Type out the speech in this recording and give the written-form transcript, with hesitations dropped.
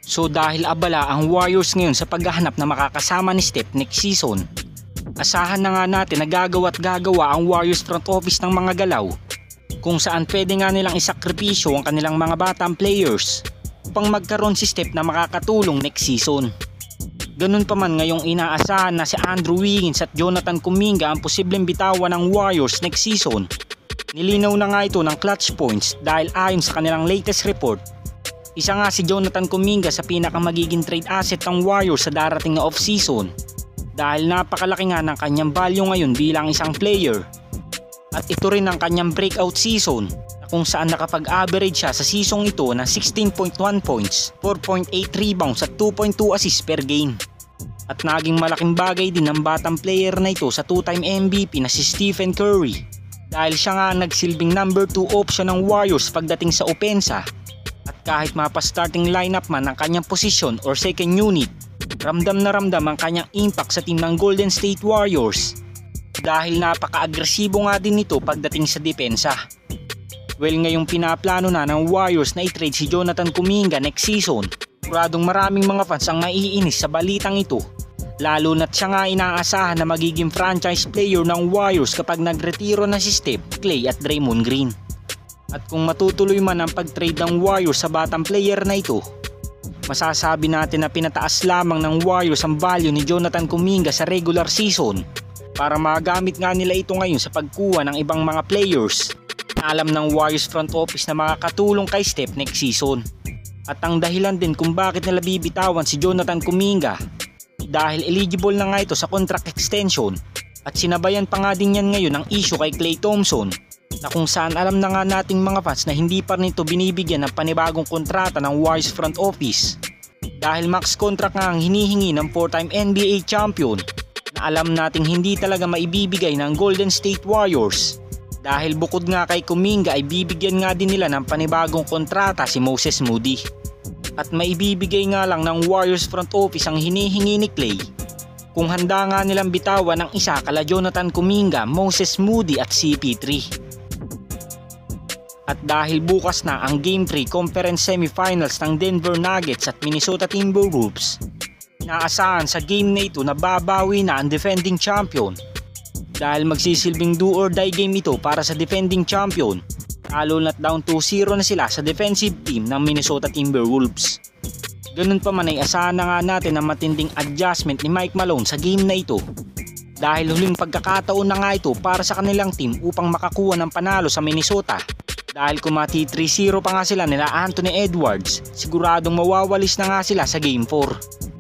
So dahil abala ang Warriors ngayon sa paghahanap na makakasama ni Steph next season, asahan na nga natin na gagawa ang Warriors front office ng mga galaw kung saan pwede nga nilang isakripisyo ang kanilang mga batang players upang magkaroon si Steph na makakatulong next season. Ganun pa man ngayong inaasahan na si Andrew Wiggins at Jonathan Kuminga ang posibleng bitawan ng Warriors next season. Nilinaw na nga ito ng Clutch Points dahil ayon sa kanilang latest report, isa nga si Jonathan Kuminga sa pinakamagiging trade asset ng Warriors sa darating na off-season dahil napakalaki nga ng kanyang value ngayon bilang isang player. At ito rin ang kanyang breakout season na kung saan nakapag-average siya sa season ito ng 16.1 points, 4.8 rebounds at 2.2 assists per game. At naging malaking bagay din ng batang player na ito sa 2-time MVP na si Stephen Curry dahil siya nga nagsilbing number 2 option ng Warriors pagdating sa opensa. At kahit mapa-starting lineup man ng kanyang posisyon or second unit, ramdam na ramdam ang kanyang impact sa team ng Golden State Warriors dahil napaka-agresibo nga din nito pagdating sa depensa. Well, ngayong pinaplano na ng Warriors na i-trade si Jonathan Kuminga next season, siguradong maraming mga fans ang maiinis sa balitang ito, lalo na't siya nga inaasahan na magiging franchise player ng Warriors kapag nagretiro na si Steph, Klay at Draymond Green. At kung matutuloy man ang pag-trade ng Warriors sa batang player na ito, masasabi natin na pinataas lamang ng Warriors ang value ni Jonathan Kuminga sa regular season para magamit nga nila ito ngayon sa pagkuha ng ibang mga players na alam ng Warriors front office na makakatulong kay Steph next season. At ang dahilan din kung bakit nila bibitawan si Jonathan Kuminga dahil eligible na nga ito sa contract extension at sinabayan pa nga din yan ngayon ang issue kay Klay Thompson na kung saan alam na nga nating mga fans na hindi pa nito binibigyan ng panibagong kontrata ng Warriors front office dahil max contract nga ang hinihingi ng 4-time NBA champion na alam nating hindi talaga maibibigay ng Golden State Warriors dahil bukod nga kay Kuminga ay bibigyan nga din nila ng panibagong kontrata si Moses Moody. At maibibigay nga lang ng Warriors front office ang hinihingi ni Klay kung handa nga nilang bitawan ng isa kala Jonathan Kuminga, Moses Moody at CP3. At dahil bukas na ang Game 3 Conference Semifinals ng Denver Nuggets at Minnesota Timberwolves, inaasahan sa game na ito na babawi na ang defending champion dahil magsisilbing do or die game ito para sa defending champion, lalo na't down 2-0 na sila sa defensive team ng Minnesota Timberwolves. Ganun pa man ay asahan na nga natin ang matinding adjustment ni Mike Malone sa game na ito dahil huling pagkakataon na nga ito para sa kanilang team upang makakuha ng panalo sa Minnesota. Dahil kung mati 3-0 pa nga sila nila Anthony Edwards, siguradong mawawalis na nga sila sa Game 4.